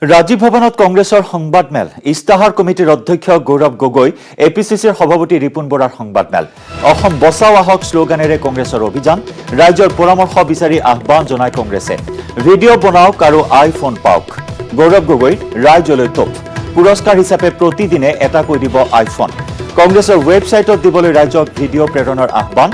ৰাজীৱ ভৱনত কংগ্ৰেছৰ সংবাদমেল ইস্তাহাৰ কমিটিৰ অধ্যক্ষ গৌৰৱ গগৈ এপিচিচিৰ সভাপতি ৰিপুণ বৰাৰ সংবাদমেল অসম বচাও আহক শ্লোগানেৰে কংগ্ৰেছৰ অভিযান ৰাজ্যৰ পৰামৰ্শ বিচাৰি আহ্বান জনায় কংগ্ৰেছে ভিডিঅ' বনাওক আৰু আইফোন পাওক গৌৰৱ গগৈ ৰাজ্যলৈ তোপ পুৰস্কাৰ হিচাপে প্ৰতিদিনে এটাকৈ দিব আইফোন কংগ্ৰেছৰ ৱেবছাইটত দিবলৈ ৰাজ্যক ভিডিঅ' প্ৰেৰণৰ আহ্বান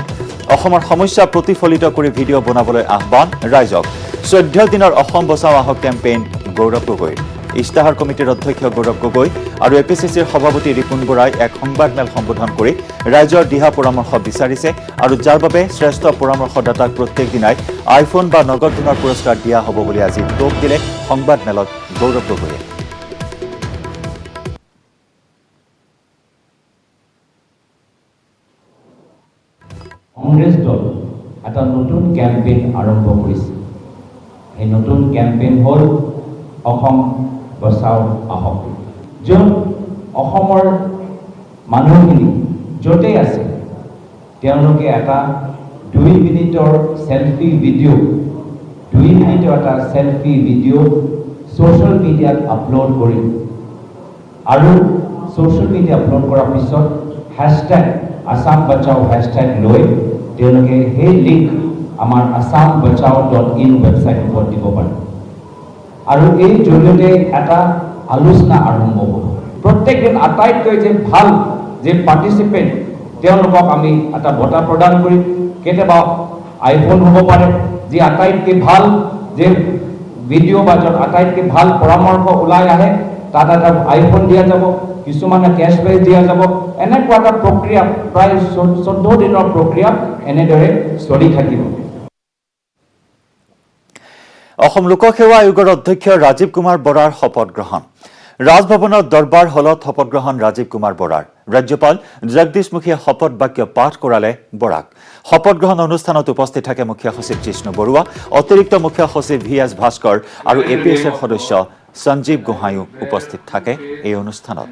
অসমৰ সমস্যা প্ৰতিফলিত কৰি ভিডিঅ' বনাবলৈ আহ্বান ৰাজ্যক 14 দিনৰ অসম বচাও আহক কেম্পেইন গৌৰৱ গগৈ ইস্তাহাৰ কমিটিৰ অধ্যক্ষ গৌৰৱ গগৈ আৰু এপিচিচিৰ সভাপতি ৰিপুণ বৰাই এক সংবাদমেল সম্বোধন কৰি ৰাজ্যৰ দিহা পৰামৰ্শ বিচাৰিছে আৰু যাৰ বাবে শ্ৰেষ্ঠ পৰামৰ্শদাতাক প্ৰত্যেক দিনাই আইফোন বা নগদ ধনৰ পুৰস্কাৰ দিয়া হ'ব বুলি আজি তোপ দিলে সংবাদমেলত গৌৰৱ গগৈয়ে কংগ্ৰেছ দল এটা নতুন কেম্পেইন আৰম্ভ কৰিছে এই নতুন কেম্পেইন হ'ল অসম বচাও আহক য'ত অসমৰ মানুহখিনি য'তেই আছে তেওঁলোকে এটা 2 মিনিটৰ সেলফি ভিডিঅ' 2 মিনিটৰ এটা সেলফি ভিডিঅ' ছ'চিয়েল মিডিয়াত আপলোড কৰিম আৰু ছ'চিয়েল মিডিয়া আপলোড কৰাৰ পিছত হেশটেগ আসাম বচাও হেশটেগ লৈ তেওঁলোকে সেই লিংক আমাৰ assambachao.in ৱেবছাইট ওপৰত দিব পাৰে আৰু এই জৰিয়তে এটা আলোচনা আৰম্ভ হ'ব প্ৰত্যেক দিন আটাইতকৈ যে ভাল যে পাৰ্টিচিপেণ্ট তেওঁলোকক আমি এটা বঁটা প্ৰদান কৰিম কেতিয়াবা আইফোন হ'ব পাৰে যি আটাইতকৈ ভাল যে ভিডিঅ' বা আটাইতকৈ ভাল পৰামৰ্শ ওলাই আহে তাত এটা আইফোন দিয়া যাব কিছুমানে কেশ্ববেক দিয়া যাব এনেকুৱা এটা প্ৰক্ৰিয়া প্ৰায় 14 দিনৰ প্ৰক্ৰিয়া এনেদৰে চলি থাকিব অসম লোকসেৱা আয়োগৰ অধ্যক্ষ ৰাজীৱ কুমাৰ বৰাৰ শপত গ্ৰহণ ৰাজভৱনৰ দৰবাৰ হলত শপত গ্ৰহণ ৰাজীৱ কুমাৰ বৰাৰ ৰাজ্যপাল জগদীশ মুখীয়ে শপত বাক্য পাঠ কৰালে বৰাক শপত গ্ৰহণ অনুষ্ঠানত উপস্থিত থাকে মুখ্য সচিব জিষ্ণু বৰুৱা অতিৰিক্ত মুখ্য সচিব VS ভাস্কৰ আৰু এপিএছৰ সদস্য সঞ্জীৱ গোহাঁইও উপস্থিত থাকে এই অনুষ্ঠানত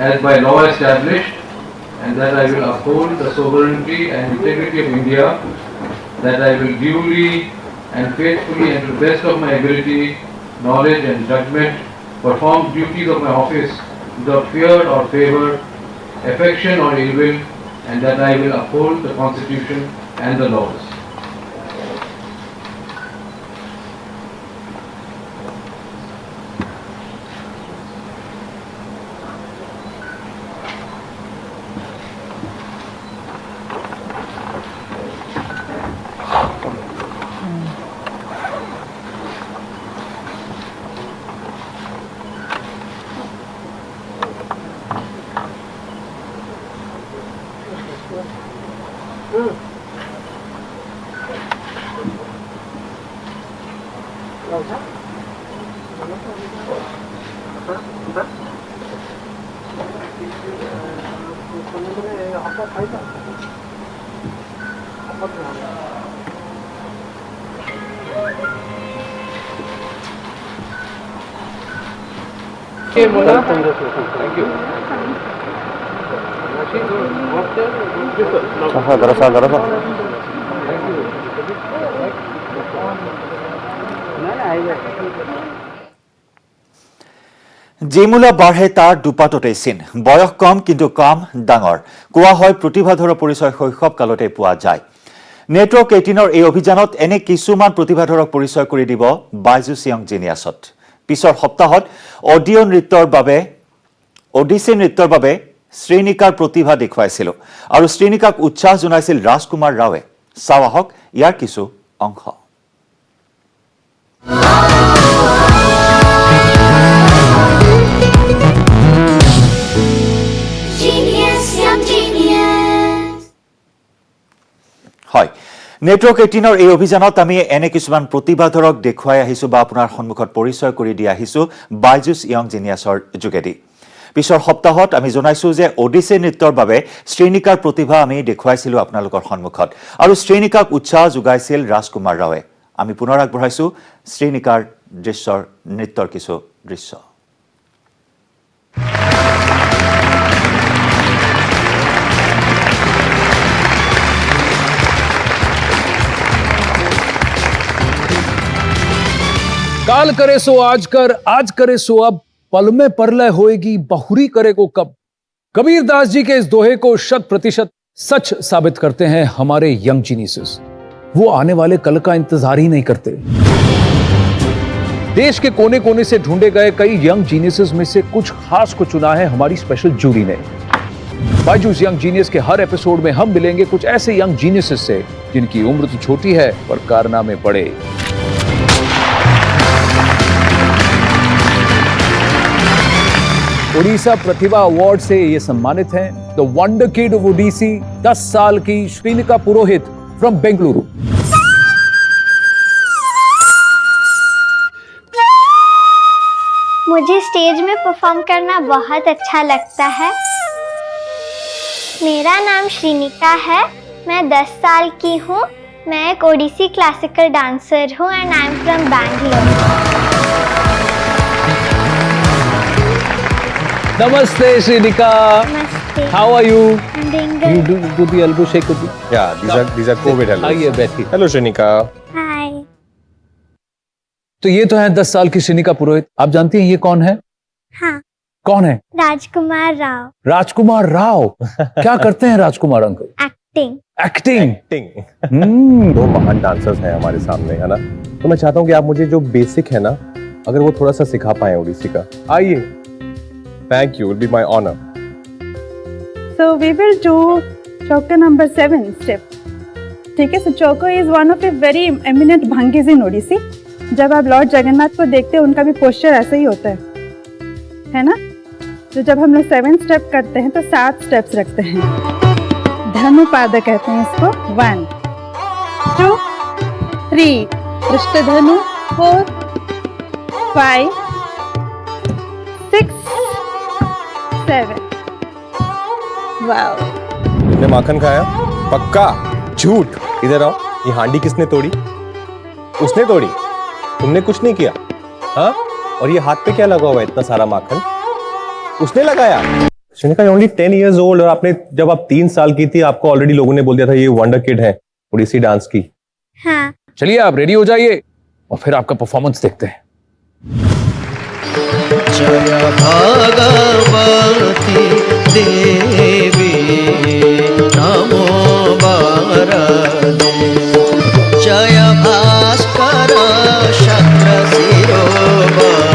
as by law established and that I will uphold the sovereignty and integrity of India that I will duly and faithfully and to the best of my ability knowledge and judgment perform duties of my office without fear or favor affection or ill will and that I will uphold the constitution and the laws Thank you. যিমূলা বাঢ়ে তাৰ দুপাততেই চিন বয়স কম কিন্তু কাম ডাঙৰ কোৱা হয় প্ৰতিভাধৰ পৰিচয় শৈশৱ কালতে পোৱা যায় নেটৱৰ্ক 18ৰ এই অভিযানত এনে কিছুমান প্ৰতিভাধৰক পৰিচয় কৰি দিব বাইজুছ য়ং জিনিয়াছত পিছৰ সপ্তাহত অডিচি নৃত্যৰ বাবে শ্ৰীনিকাৰ প্ৰতিভা দেখুৱাইছিল আৰু শ্ৰীনিকাক উৎসাহ জনাইছিল ৰাজকুমাৰ ৰাৱে চাও আহক ইয়াৰ কিছু অংশ হয় নেটৱৰ্ক 18ৰ এই অভিযানত আমি এনে কিছুমান প্ৰতিভাধৰক দেখুৱাই আহিছো বা আপোনাৰ সন্মুখত পৰিচয় কৰি দি আহিছো বাইজুছ য়ং জিনিয়াছৰ যোগেদি পিছৰ সপ্তাহত আমি জনাইছো যে অডিচি নৃত্যৰ বাবে শ্ৰীনিকাৰ প্ৰতিভা আমি দেখুৱাইছিলো আপোনালোকৰ সন্মুখত আৰু শ্ৰীনিকাক উৎসাহ যোগাইছিল ৰাজকুমাৰ ৰাৱে আমি পুনৰ আগবঢ়াইছো শ্ৰীনিকাৰ নৃত্যৰ কিছু দৃশ্য काल करे सो आज करे सो अब, पल में परलय होएगी बहुरी करे को कब। कबीर दास जी के इस दोहे को 100% सच साबित करते हैं हमारे यंग जीनियसेस। वो आने वाले कल का इंतजार ही नहीं करते। देश के कोने कोने से ढूंढे गए कई यंग जीनियसेस में से कुछ खास को चुना है हमारी स्पेशल जूरी ने। बायजूस यंग जीनियस के हर एपिसोड में हम मिलेंगे कुछ ऐसे यंग जीनियसेस से जिनकी उम्र तो छोटी है पर कारनामे बड़े। ओडिशा प्रतिभा अवार्ड से ये सम्मानित हैं the wonder kid of Odissi 10 साल की श्रीनिका पुरोहित फ्रॉम बेंगलुरु। मुझे स्टेज में परफॉर्म करना बहुत अच्छा लगता है। मेरा नाम श्रीनिका है, मैं 10 साल की हूँ। मैं एक ओडिसी क्लासिकल डांसर हूँ and I am from Bangalore. नमस्ते श्रीनिका। नमस्ते। How are you? I'm doing good. You do the elbow shake with me. Yeah, these are COVID hellos. आइए बैठिए। Hello, Shrenika. Hi. तो ये तो है 10 साल की श्रीनिका पुरोहित। आप जानती हैं ये कौन है? हाँ, कौन है? राजकुमार राव। राजकुमार राव। क्या करते हैं राजकुमार अंकल? एक्टिंग। एक्टिंग। Acting. दो महान डांसर्स हैं हमारे सामने, है ना? तो मैं चाहता हूँ कि आप मुझे जो बेसिक है ना, अगर वो थोड़ा सा सिखा पाए ओडिसी का। आइए। Thank you. Will be my honor. So we will do Chauka number 7 step. ठीक है, so Chauka is one of the very eminent bhangis in Odissi. जब आप लॉर्ड जगन्नाथ को देखते हैं उनका भी पोस्चर ऐसा ही होता है ना? तो जब हम लोग 7 स्टेप करते हैं तो 7 स्टेप्स रखते हैं। धनुपाद कहते हैं इसको। 1 2 3 पृष्ठधनु, 4 5 6 7। वाओ। तुमने माखन खाया? पक्का? झूठ। इधर आओ। ये हांडी किसने तोड़ी? उसने तोड़ी। तुमने कुछ नहीं किया। हाँ? और ये हाथ पे क्या लगा हुआ है इतना सारा माखन? उसने लगाया। श्रीनिका ओनली 10 years old और आपने जब आप 3 साल की थी आपको ऑलरेडी लोगों ने बोल दिया था ये वंडर किड है ओडिसी डांस की। हाँ। चलिए आप रेडी हो जाइए और फिर आपका परफॉर्मेंस देखते हैं। जय भगवती देवी नमो वरदे जय भास्कर शक्र शिरोवनते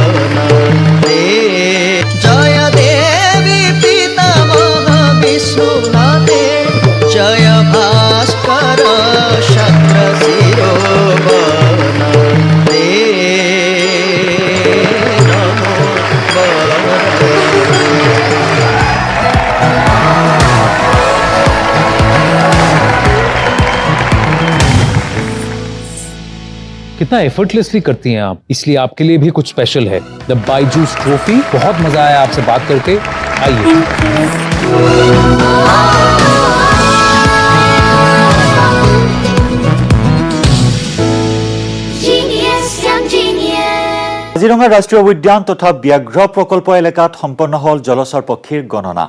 जय देवी पितामह विष्णुनाथे जय भास्कर शक्र शिरोवनते नमो वरदे। कितना एफर्टलेसली करती हैं आप, इसलिए आपके लिए भी कुछ स्पेशल है, द बायजूस ट्रॉफी। बहुत मजा आया आपसे बात करके। आइए। কাজিৰঙা ৰাষ্ট্ৰীয় উদ্যান তথা ব্যাঘ্ৰ প্ৰকল্প এলেকাত সম্পন্ন হল জলচৰ পক্ষীৰ গণনা।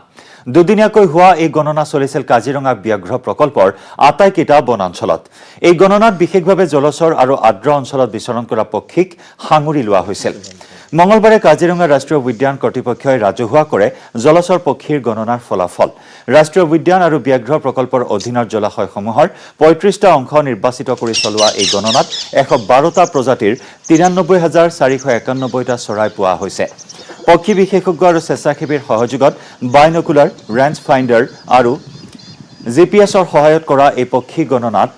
দুদিনীয়াকৈ হোৱা এই গণনা চলিছিল কাজিৰঙা ব্যাঘ্ৰ প্ৰকল্পৰ আটাইকেইটা বনাঞ্চলত। এই গণনাত বিশেষভাৱে জলচৰ আৰু আৰ্দ্ৰ অঞ্চলত বিচৰণ কৰা পক্ষীক সাঙুৰি লোৱা হৈছিল। মঙলবাৰে কাজিৰঙা ৰাষ্ট্ৰীয় উদ্যান কৰ্তৃপক্ষই ৰাজহুৱা কৰে জলচৰ পক্ষীৰ গণনাৰ ফলাফল। ৰাষ্ট্ৰীয় উদ্যান আৰু ব্যাঘ্ৰ প্ৰকল্পৰ অধীনৰ জলাশয়সমূহৰ ৩৫টা অংশ নিৰ্বাচিত কৰি চলোৱা এই গণনাত ১১২টা প্ৰজাতিৰ ৯৩,৪৯১টা চৰাই পোৱা হৈছে। পক্ষী বিশেষজ্ঞ আৰু স্বেচ্ছাসেৱীৰ সহযোগত বাইনকুলাৰ, ৰেঞ্জ ফাইণ্ডাৰ আৰু জিপিএছৰ সহায়ত কৰা এই পক্ষী গণনাত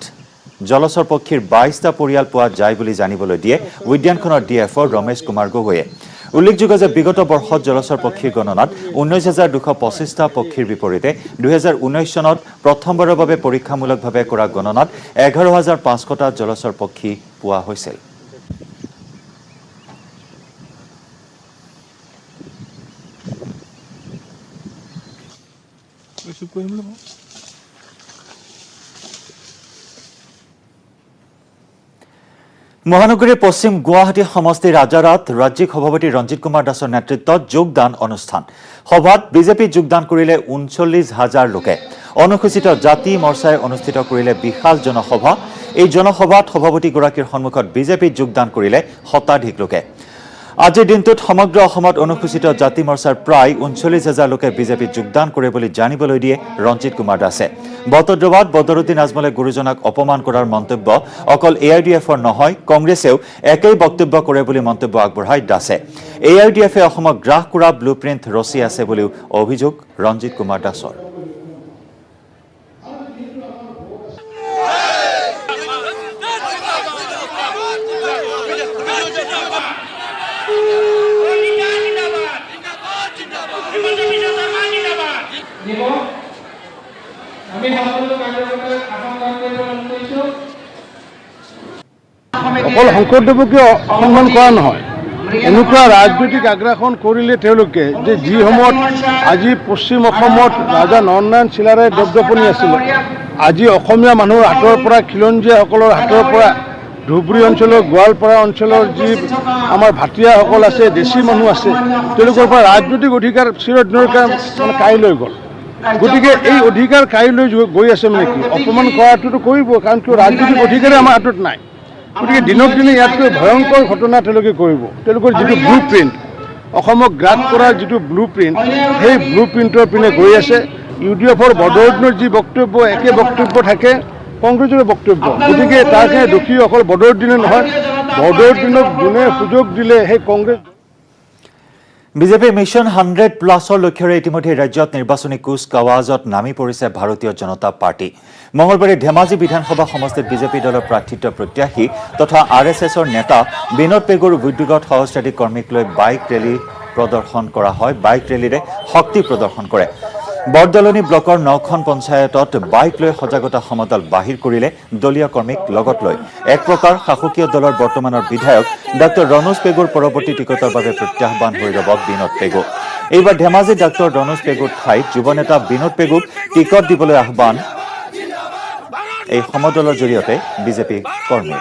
জলচৰ পক্ষীৰ ২২টা পৰিয়াল পোৱা যায় বুলি জানিবলৈ দিয়ে উদ্যানখনৰ ডিএফঅ ৰমেশ কুমাৰ গগৈয়ে। উল্লেখযোগ্য যে বিগত বৰ্ষত জলচৰ পক্ষীৰ গণনাত ১৯,২২৫টা পক্ষীৰ বিপৰীতে ২০১৯ চনত প্ৰথমবাৰৰ বাবে পৰীক্ষামূলকভাৱে কৰা গণনাত ১১,৫০০টা জলচৰ পক্ষী পোৱা হৈছিল। মহানগৰীৰ পশ্চিম গুৱাহাটী সমষ্টিৰ আজাৰাত ৰাজ্যিক সভাপতি ৰঞ্জিত কুমাৰ দাসৰ নেতৃত্বত যোগদান অনুষ্ঠান। সভাত বিজেপিত যোগদান কৰিলে ৩৯,০০০ লোকে। অনুসূচিত জাতি মৰ্চাই অনুষ্ঠিত কৰিলে বিশাল জনসভা। এই জনসভাত সভাপতিগৰাকীৰ সন্মুখত বিজেপিত যোগদান কৰিলে শতাধিক লোকে। আজিৰ দিনটোত সমগ্ৰ অসমত অনুসূচিত জাতি মৰ্চাৰ প্ৰায় ৩৯,০০০ লোকে বিজেপিত যোগদান কৰে বুলি জানিবলৈ দিয়ে ৰঞ্জিত কুমাৰ দাসে। বটদ্ৰৱাত বদৰুদ্দিন আজমলে গুৰুজনাক অপমান কৰাৰ মন্তব্য অকল AIDFৰ নহয়, কংগ্ৰেছেও একেই বক্তব্য কৰে বুলি মন্তব্য আগবঢ়ায় দাসে। AIDFে অসমক গ্ৰাস কৰা ব্লুপ্ৰিণ্ট ৰচি আছে বুলিও অভিযোগ ৰঞ্জিত কুমাৰ দাসৰ। অকল শংকৰদেৱকে অসন্মান কৰা নহয়, এনেকুৱা ৰাজনৈতিক আগ্ৰাসন কৰিলে তেওঁলোকে যে যি সময়ত আজি পশ্চিম অসমত ৰাজা নৰনাৰায়ণ চিলাৰায় দপদপনি আছিলে, আজি অসমীয়া মানুহৰ হাতৰ পৰা খিলঞ্জীয়াসকলৰ হাতৰ পৰা ধুবুৰী অঞ্চলৰ গোৱালপাৰা অঞ্চলৰ যি আমাৰ ভাটিয়াসকল আছে, দেশী মানুহ আছে, তেওঁলোকৰ পৰা ৰাজনৈতিক অধিকাৰ চিৰদিনৰ কাৰণে মানে কাঢ়ি লৈ গ'ল। গতিকে এই অধিকাৰ কাঢ়ি লৈ গৈ আছে মানে কি অপমান কৰাটোতো কৰিব, কাৰণ কিয় ৰাজনৈতিক অধিকাৰে আমাৰ হাতত নাই। গতিকে দিনক দিনে ইয়াতকৈ ভয়ংকৰ ঘটনা তেওঁলোকে কৰিব। তেওঁলোকৰ যিটো ব্লু প্ৰিণ্ট, অসমক গ্ৰাস কৰাৰ যিটো ব্লু প্ৰিণ্ট, সেই ব্লু প্ৰিণ্টৰ পিনে গৈ আছে। UDFৰ বদৰুদ্দিনৰ যি বক্তব্য, একে বক্তব্য থাকে কংগ্ৰেছৰ বক্তব্য। গতিকে তাৰ কাৰণে দোষী অকল বদৰুদ্দিনে নহয়, বদৰুদ্দিনক যোনে সুযোগ দিলে সেই কংগ্ৰেছ। বিজেপিৰ মিছন 100+ লক্ষ্যৰে ইতিমধ্যে ৰাজ্যত নিৰ্বাচনী কুচকাৱাজত নামি পৰিছে ভাৰতীয় জনতা পাৰ্টি। মঙলবাৰে ধেমাজি বিধানসভা সমষ্টিত বিজেপি দলৰ প্ৰাৰ্থিত্ব প্ৰত্যাশী তথা RSSৰ নেতা বিনোদ পেগুৰ উদ্যোগত সহস্ৰাধিক কৰ্মীক লৈ বাইক ৰেলী প্ৰদৰ্শন কৰা হয়। বাইক ৰেলীৰে শক্তি প্ৰদৰ্শন কৰে। বৰদলনি ব্লকৰ 9খন পঞ্চায়তত বাইক লৈ সজাগতা সমদল বাহিৰ কৰিলে দলীয় কৰ্মীক লগত লৈ। এক প্ৰকাৰ শাসকীয় দলৰ বৰ্তমানৰ বিধায়ক ডাক্তৰ ৰণোজ পেগুৰ পৰৱৰ্তী টিকটৰ বাবে প্ৰত্যাহ্বান হৈ ৰব বিনোদ পেগু। এইবাৰ ধেমাজিত ডাক্তৰ ৰণোজ পেগুৰ ঠাইত যুৱ নেতা বিনোদ পেগুক টিকট দিবলৈ আহ্বান এই সমদলৰ জৰিয়তে বিজেপি কৰ্মী।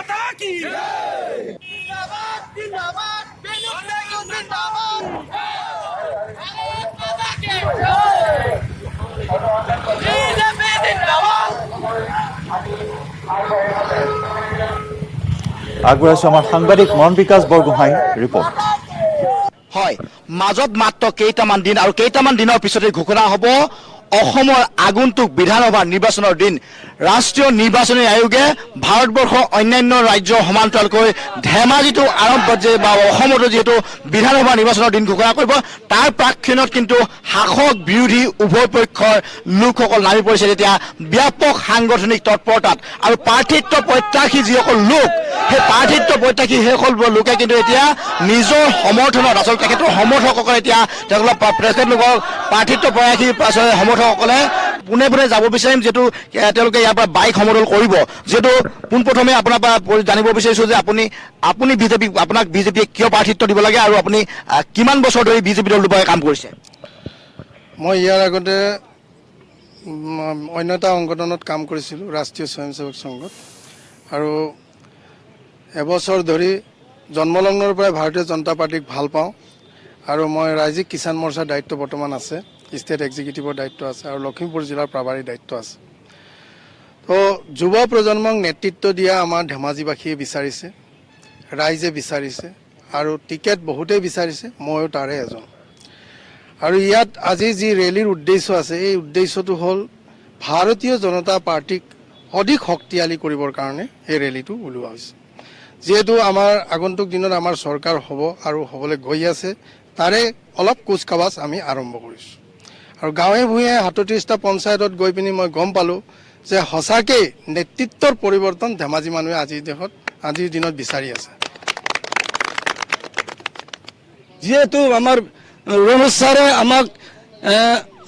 আগবঢ়াইছো আমাৰ সাংবাদিক মন বিকাশ বৰগোহাঁইৰ ৰিপৰ্ট। হয়, মাজত মাত্ৰ কেইটামান দিন আৰু কেইটামান দিনৰ পিছতে ঘোষণা হ'ব অসমৰ আগন্তুক বিধানসভা নিৰ্বাচনৰ দিন। ৰাষ্ট্ৰীয় নিৰ্বাচনী আয়োগে ভাৰতবৰ্ষৰ অন্যান্য ৰাজ্যৰ সমান্তৰালকৈ ধেমাজিটো আৰম্ভ বা অসমতো যিহেতু বিধানসভা নিৰ্বাচনৰ দিন ঘোষণা কৰিব, তাৰ প্ৰাক্ষণত কিন্তু শাসক বিৰোধী উভয় পক্ষৰ লোকসকল নামি পৰিছে তেতিয়া ব্যাপক সাংগঠনিক তৎপৰতাত। আৰু প্ৰাৰ্থিত্ব প্ৰত্যাশী যিসকল লোক, সেই প্ৰাৰ্থিত্ব প্ৰত্যাশী সেইসকল লোকে কিন্তু এতিয়া নিজৰ সমৰ্থনত, আচলতে তেখেতৰ সমৰ্থকসকলে এতিয়া তেখেতলোকক প্ৰাৰ্থিত্ব প্ৰত্যাশী সমৰ্থকসকলে পোনে পোনে যাব বিচাৰিম, যিহেতু তেওঁলোকে ইয়াৰ পৰা বাইক সমদল কৰিব। যিহেতু পোনপ্ৰথমে আপোনাৰ পৰা জানিব বিচাৰিছোঁ যে আপুনি আপোনাক বিজেপিয়ে কিয় প্ৰাৰ্থিত্ব দিব লাগে আৰু আপুনি কিমান বছৰ ধৰি বিজেপি দলটোৰ পৰা কাম কৰিছে? মই ইয়াৰ আগতে অন্য এটা সংগঠনত কাম কৰিছিলোঁ, ৰাষ্ট্ৰীয় স্বয়ংসেৱক সংঘত, আৰু এবছৰ ধৰি জন্মলগ্নৰ পৰাই ভাৰতীয় জনতা পাৰ্টীক ভাল পাওঁ। আৰু মই ৰাজ্যিক কিষাণ মৰ্চাৰ দায়িত্ব বৰ্তমান আছে, ষ্টেট এক্সিকিউটিভৰ দায়িত্ব আছে আৰু লখিমপুৰ জিলাৰ প্ৰাবাৰীৰ দায়িত্ব আছে। তো যুৱ প্ৰজন্মক নেতৃত্ব দিয়া আমাৰ ধেমাজিবাসীয়ে বিচাৰিছে, ৰাইজে বিচাৰিছে আৰু টিকেট বহুতেই বিচাৰিছে, ময়ো তাৰে এজন। আৰু ইয়াত আজি যি ৰেলীৰ উদ্দেশ্য আছে, এই উদ্দেশ্যটো হ'ল ভাৰতীয় জনতা পাৰ্টীক অধিক শক্তিশালী কৰিবৰ কাৰণে এই ৰেলীটো উলিওৱা হৈছে। যিহেতু আমাৰ আগন্তুক দিনত আমাৰ চৰকাৰ হ'ব আৰু হ'বলৈ গৈ আছে, তাৰে অলপ কুচকাৱাজ আমি আৰম্ভ কৰিছোঁ। আৰু গাঁৱে ভূঞে ৩৭টা পঞ্চায়তত গৈ পিনি মই গম পালোঁ যে সঁচাকৈ নেতৃত্বৰ পৰিৱৰ্তন ধেমাজি মানুহে আজিৰ দিনত বিচাৰি আছে। যিহেতু আমাৰ ৰণোজ ছাৰে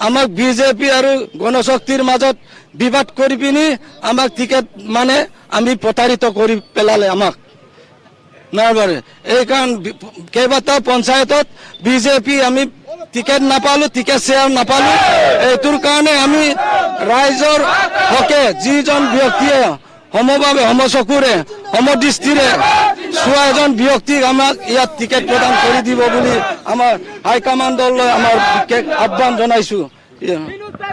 আমাক বিজেপি আৰু গণশক্তিৰ মাজত বিবাদ কৰি পিনি আমাক টিকেট মানে আমি প্ৰতাৰিত কৰি পেলালে আমাক নাৰবাৰে। এইকাৰণ কেইবাটাও পঞ্চায়তত বিজেপি আমি টিকেট নাপালোঁ, টিকেট শ্বেয়াৰ নাপালোঁ। এইটোৰ কাৰণে আমি ৰাইজৰ হকে যিজন ব্যক্তিয়ে সমভাৱে সমচকুৰে সমদৃষ্টিৰে চোৱা এজন ব্যক্তিক আমাক ইয়াত টিকেট প্ৰদান কৰি দিব বুলি আমাৰ হাইকমাণ্ডলৈ আমাৰ বিশেষ আহ্বান জনাইছো।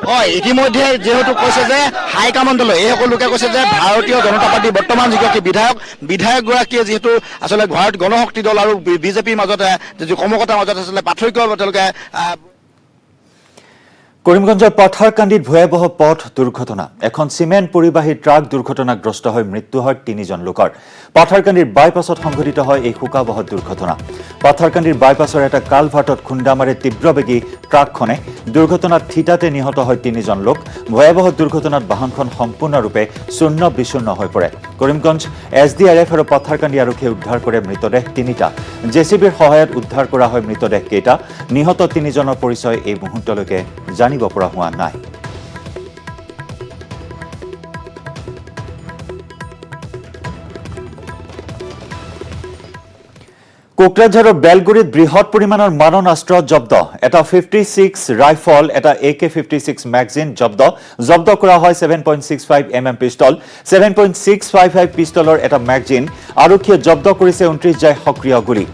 হয়, ইতিমধ্যে যেহেতু কৈছে যে হাইকমাণ্ডলৈ এই সকলো লোকে কৈছে যে ভাৰতীয় জনতা পাৰ্টি বৰ্তমান যিগৰাকী বিধায়কগৰাকীয়ে যিহেতু আচলতে ভাৰত গণশক্তি দল আৰু বিজেপিৰ মাজতে যি কৰ্মকৰ্তাৰ মাজত আচলতে পাৰ্থক্য তেওঁলোকে কৰিমগঞ্জৰ পথাৰকান্দিত ভয়াবহ পথ দুৰ্ঘটনা। এখন চিমেণ্ট পৰিবাহী ট্ৰাক দুৰ্ঘটনাগ্ৰস্ত হৈ মৃত্যু হয় 3জন লোকৰ। পথাৰকান্দিৰ বাইপাছত সংঘটিত হয় এই শোকাবহ দুৰ্ঘটনা। পথাৰকান্দিৰ বাইপাছৰ এটা কালভাৰ্টত খুন্দা মাৰে তীব্ৰবেগী ট্ৰাকখনে। দুৰ্ঘটনাত থিতাতে নিহত হয় 3জন লোক। ভয়াবহ দুৰ্ঘটনাত বাহনখন সম্পূৰ্ণৰূপে চূৰ্ণ বিচূৰ্ণ হৈ পৰে। কৰিমগঞ্জ SDRF আৰু পথাৰকান্দি আৰক্ষীয়ে উদ্ধাৰ কৰে মৃতদেহ 3টা। JCBৰ সহায়ত উদ্ধাৰ কৰা হয় মৃতদেহ কেইটা। নিহত 3জনৰ পৰিচয় এই মুহূৰ্তলৈকে জানিব পৰা হোৱা নাই। কোকৰাঝাৰৰ বেলগুৰিত বৃহৎ পৰিমাণৰ মাৰণাস্ত্ৰ জব্দ। এটা 56 ৰাইফল, এটা AK-56 মেগাজিন জব্দ। জব্দ কৰা হয় 7.65 mm পিষ্টল, 7.655 পিষ্টলৰ এটা মেগাজিন। আৰক্ষীয়ে জব্দ কৰিছে 29 জাই সক্ৰিয় গুলী।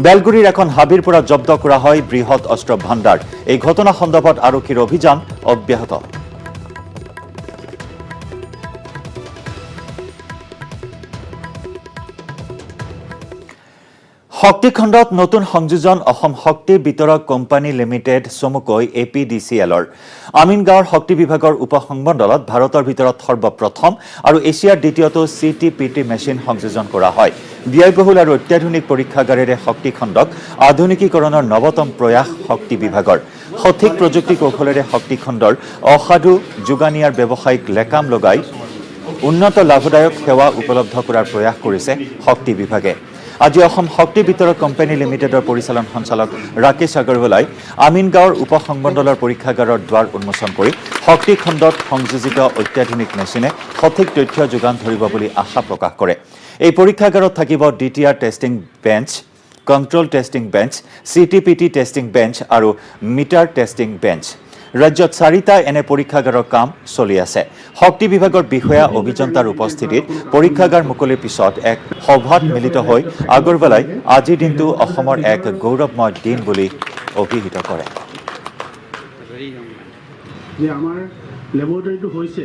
বেলগুৰিৰ এখন হাবিৰ পৰা জব্দ কৰা হয় বৃহৎ অস্ত্ৰ ভাণ্ডাৰ। এই ঘটনা সন্দৰ্ভত আৰক্ষীৰ অভিযান অব্যাহত। শক্তিখণ্ডত নতুন সংযোজন অসম শক্তি বিতৰক কোম্পানী লিমিটেড চমুকৈ APDCL-ৰ আমিনগাঁৱৰ শক্তি বিভাগৰ উপসংমণ্ডলত ভাৰতৰ ভিতৰত সৰ্বপ্ৰথম আৰু এছিয়াৰ দ্বিতীয়টো CTPT মেচিন সংযোজন কৰা হয়। ব্যয়বহুল আৰু অত্যাধুনিক পৰীক্ষাগাৰেৰে শক্তিখণ্ডক আধুনিকীকৰণৰ নৱতম প্ৰয়াস শক্তি বিভাগৰ। সঠিক প্ৰযুক্তি কৌশলেৰে শক্তিখণ্ডৰ অসাধু যোগানিয়াৰ ব্যৱসায়িক লেকাম লগাই উন্নত লাভদায়ক সেৱা উপলব্ধ কৰাৰ প্ৰয়াস কৰিছে শক্তি বিভাগে। আজি অসম শক্তি বিতৰক কোম্পানী লিমিটেডৰ পৰিচালন সঞ্চালক ৰাকেশ আগৰৱালাই আমিনগাঁৱৰ উপসংমণ্ডলৰ পৰীক্ষাগাৰৰ দ্বাৰ উন্মোচন কৰি শক্তিখণ্ডত সংযোজিত অত্যাধুনিক মেচিনে সঠিক তথ্য যোগান ধৰিব বুলি আশা প্ৰকাশ কৰে। এই পৰীক্ষাগাৰত থাকিব DTR testing bench, control testing bench, CTPT testing bench আৰু মিটাৰ টেষ্টিং বেঞ্চ। ৰাজ্যত 4টা এনে পৰীক্ষাগাৰৰ কাম চলি আছে। শক্তি বিভাগৰ বিষয়া অভিযন্তাৰ উপস্থিতিত পৰীক্ষাগাৰ মুকলিৰ পিছত এক সভাত মিলিত হৈ আগৰৱালাই আজিৰ দিনটো অসমৰ এক গৌৰৱময় দিন বুলি অভিহিত কৰে। যে আমাৰ লেবৰেটৰীটো হৈছে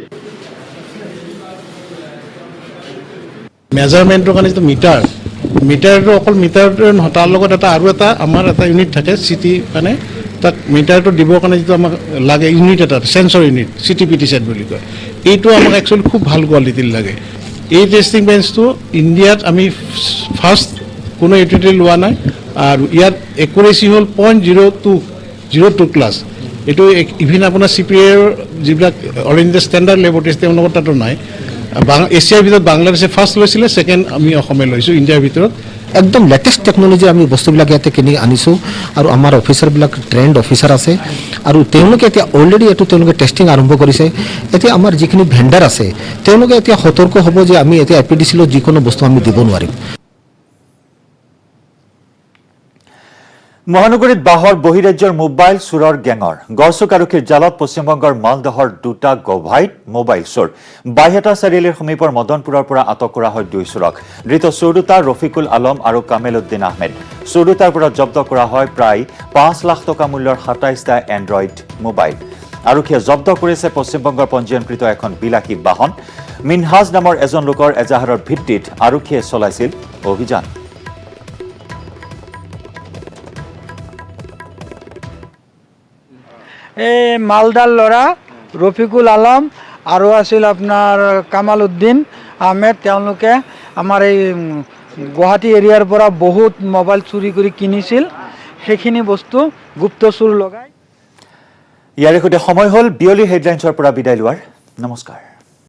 মেজাৰমেণ্টৰ কাৰণে যিটো মিটাৰটো অকল মিটাৰটো নহয়, তাৰ লগত আৰু এটা আমাৰ এটা ইউনিট থাকে CT, মানে তাত মিটাৰটো দিবৰ কাৰণে যিটো আমাক লাগে ইউনিট এটা চেঞ্চৰ ইউনিট CTPT চেট বুলি কয়, এইটো আমাক একচুৱেলি খুব ভাল কোৱালিটিৰ লাগে। এই টেষ্টিং বেঞ্চটো ইণ্ডিয়াত আমি ফাৰ্ষ্ট কোনো ইউটিলিটি লোৱা নাই আৰু ইয়াত একুৰেচি হ'ল 0.02 ক্লাছ। এইটো ইভিন আপোনাৰ CPAৰ যিবিলাক অল ইণ্ডিয়া ষ্টেণ্ডাৰ্ড লেবৰেটৰীজ তেওঁলোকৰ তাতো নাই। এছিয়াৰ ভিতৰত বাংলাদেশে ফাৰ্ষ্ট লৈছিলে, ছেকেণ্ড আমি অসমে লৈছোঁ ইণ্ডিয়াৰ ভিতৰত। একদম লেটেষ্ট টেকনলজি আমি বস্তুবিলাক ইয়াতে কিনি আনিছোঁ আৰু আমাৰ অফিচাৰবিলাক ট্ৰেইণ্ড অফিচাৰ আছে আৰু তেওঁলোকে এতিয়া অলৰেডি এইটো তেওঁলোকে টেষ্টিং আৰম্ভ কৰিছে। এতিয়া আমাৰ যিখিনি ভেণ্ডাৰ আছে তেওঁলোকে এতিয়া সতৰ্ক হ'ব যে আমি এতিয়া APDCL-ত যিকোনো বস্তু আমি দিব নোৱাৰিম। মহানগৰীত বাহৰ বহিৰাজ্যৰ মোবাইল চোৰৰ গেঙৰ গড়চুক আৰক্ষীৰ জালত পশ্চিমবংগৰ মালদহৰ 2টা গভাইত মোবাইল চোৰ। বাইহাটা চাৰিআলিৰ সমীপৰ মদনপুৰৰ পৰা আটক কৰা হয় 2 চোৰক। ধৃত চোৰ দুটা ৰফিকুল আলম আৰু কামেল উদ্দিন আহমেদ। চোৰ দুটাৰ পৰা জব্দ কৰা হয় প্ৰায় 5 লাখ টকা মূল্যৰ 27টা এণ্ড্ৰইড মোবাইল। আৰক্ষীয়ে জব্দ কৰিছে পশ্চিমবংগৰ পঞ্জীয়নকৃত এখন বিলাসী বাহন। মিনহাজ নামৰ এজন লোকৰ এজাহাৰৰ ভিত্তিত আৰক্ষীয়ে চলাইছিল অভিযান। এই মালদাৰ ল'ৰা ৰফিকুল আলম আৰু আছিল আপোনাৰ কামাল উদ্দিন আহমেদ, তেওঁলোকে আমাৰ এই গুৱাহাটী এৰিয়াৰ পৰা বহুত মোবাইল চুৰি কৰি কিনিছিল। সেইখিনি বস্তু গুপ্ত চুৰ লগাই। ইয়াৰে সৈতে সময় হ'ল বিয়লি হেডলাইন্সৰ পৰা বিদায় লোৱাৰ। নমস্কাৰ।